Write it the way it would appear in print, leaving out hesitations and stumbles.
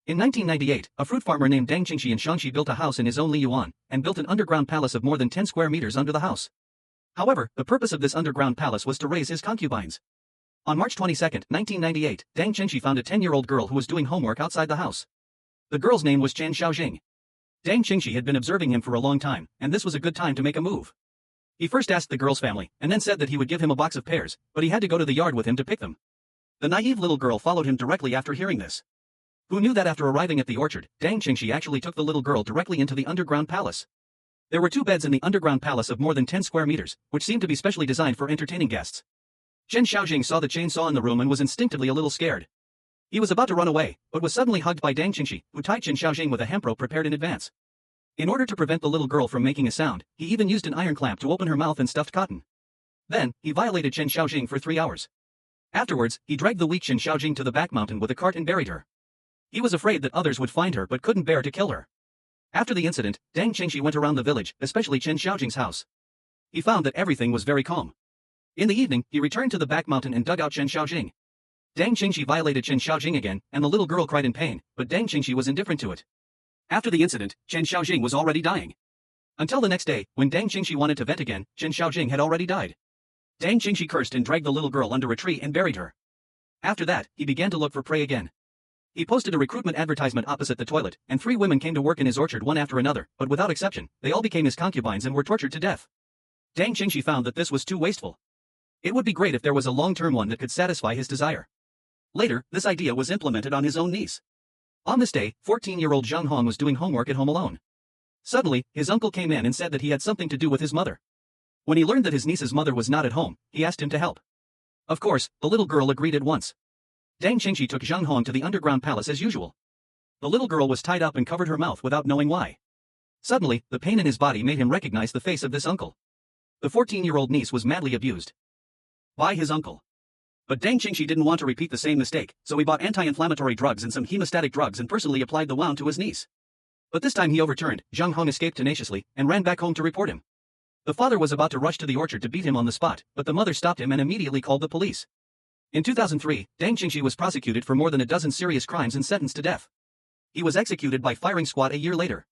In 1998, a fruit farmer named Dang Qingxi in Shaanxi built a house in his own Liyuan, and built an underground palace of more than 10 square meters under the house. However, the purpose of this underground palace was to raise his concubines. On March 22, 1998, Dang Qingxi found a 10-year-old girl who was doing homework outside the house. The girl's name was Chen Xiaojing. Dang Qingxi had been observing him for a long time, and this was a good time to make a move. He first asked the girl's family, and then said that he would give him a box of pears, but he had to go to the yard with him to pick them. The naive little girl followed him directly after hearing this. Who knew that after arriving at the orchard, Dang Qingxi actually took the little girl directly into the underground palace. There were 2 beds in the underground palace of more than 10 square meters, which seemed to be specially designed for entertaining guests. Chen Xiaojing saw the chainsaw in the room and was instinctively a little scared. He was about to run away, but was suddenly hugged by Dang Qingxi, who tied Chen Xiaojing with a hemp rope prepared in advance. In order to prevent the little girl from making a sound, he even used an iron clamp to open her mouth and stuffed cotton. Then, he violated Chen Xiaojing for 3 hours. Afterwards, he dragged the weak Chen Xiaojing to the back mountain with a cart and buried her. He was afraid that others would find her but couldn't bear to kill her. After the incident, Dang Qingxi went around the village, especially Chen Xiaojing's house. He found that everything was very calm. In the evening, he returned to the back mountain and dug out Chen Xiaojing. Dang Qingxi violated Chen Xiaojing again, and the little girl cried in pain, but Dang Qingxi was indifferent to it. After the incident, Chen Xiaojing was already dying. Until the next day, when Dang Qingxi wanted to vent again, Chen Xiaojing had already died. Dang Qingxi cursed and dragged the little girl under a tree and buried her. After that, he began to look for prey again. He posted a recruitment advertisement opposite the toilet, and 3 women came to work in his orchard one after another, but without exception, they all became his concubines and were tortured to death. Dang Qingxi found that this was too wasteful. It would be great if there was a long-term one that could satisfy his desire. Later, this idea was implemented on his own niece. On this day, 14-year-old Zhang Hong was doing homework at home alone. Suddenly, his uncle came in and said that he had something to do with his mother. When he learned that his niece's mother was not at home, he asked him to help. Of course, the little girl agreed at once. Dang Qingxi took Zhang Hong to the underground palace as usual. The little girl was tied up and covered her mouth without knowing why. Suddenly, the pain in his body made him recognize the face of this uncle. The 14-year-old niece was madly abused by his uncle. But Dang Qingxi didn't want to repeat the same mistake, so he bought anti-inflammatory drugs and some hemostatic drugs and personally applied the wound to his niece. But this time he overturned, Zhang Hong escaped tenaciously, and ran back home to report him. The father was about to rush to the orchard to beat him on the spot, but the mother stopped him and immediately called the police. In 2003, Dang Qingxi was prosecuted for more than a dozen serious crimes and sentenced to death. He was executed by firing squad a year later.